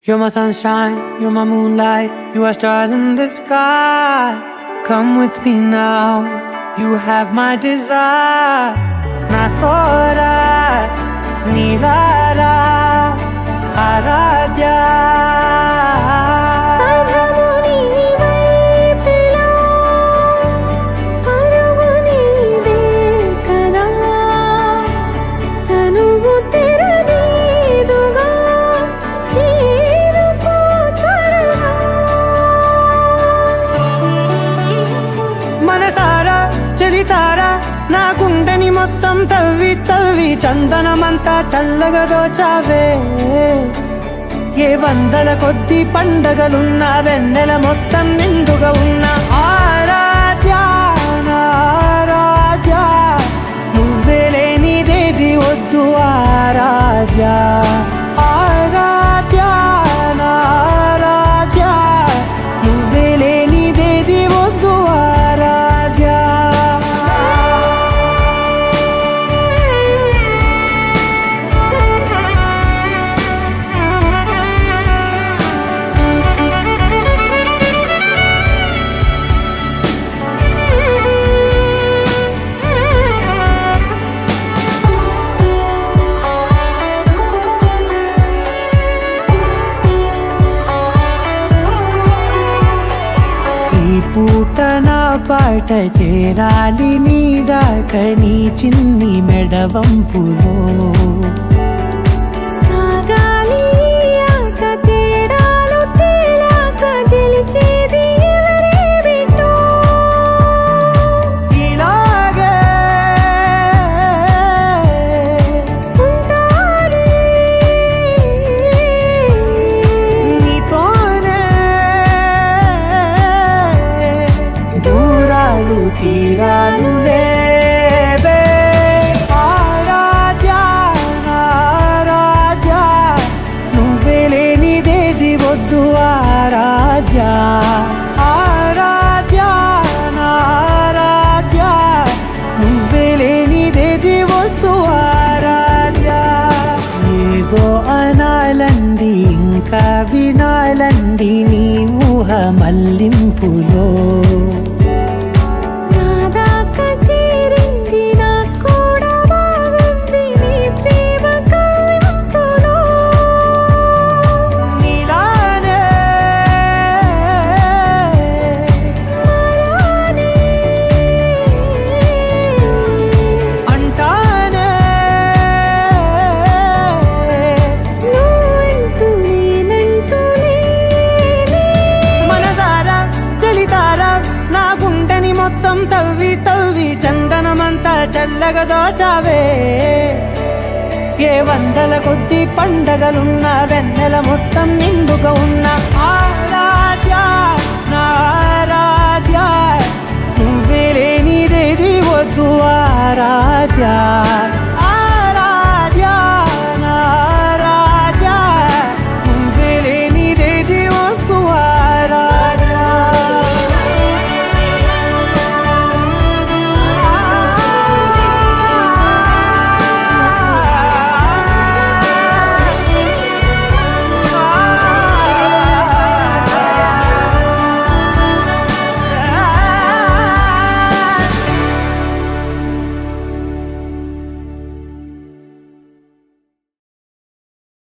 You're my sunshine, you're my moonlight, you are stars in the sky. Come with me now, you have my desire. Na tora, nilara, aradhya. మనసారా చలితారా నా గుండెని మొత్తం తవ్వి తవ్వి చందనమంతా చల్లగా దోచావే. ఏ వందల కొద్ది పండగలున్నా వెన్నెల మొత్తం నిండుగా ఉన్న ఆరాధ్య నా ఆరాధ్య, నువ్వే లేనిదేది వద్దు ఆరాధ్య. ఆరాధ్య నా ఆరాధ్య, నువ్వే లేనిదేది వద్దు ఆరాధ్య. ఈ పూట నా పాట చేరాలి నీ దాకా నీ చిన్ని మెడవంపులో. సాగాలి ఆట తేడాలు తేలాక గెలిచేది ఎవరే బిడ్డో. ఇలాగే ఉంటాలి నీతోనే దూరాలు తీరాలు లేవే. ఆరాధ్య నా ఆరాధ్య, నువ్వే లేనిదేది వద్దు ఆరాధ్య. ఆరాధ్య నా ఆరాధ్య, నువ్వే లేనిదేది వద్దు ఆరాధ్య. ఏదో అనాలంది ఇంకా వినాలంది నీ ఊహ మల్లింపులో. నా దాకా చేరింది నాకు కూడా బాగుంది నీ ప్రేమ కవ్వింపులో. నీలానే మరానే అంటానే నువ్వంటూ నేనంటూ లేనే. మనసారా చలితారా నా గుండెని మొత్తం తవ్వి తవ్వి చందనమంతా చల్లగా దోచావే. ఏ వందల కొద్ది పండగలున్న వెన్నెల మొత్తం నిండుగా ఉన్న ఆరాధ్య నా ఆరాధ్య.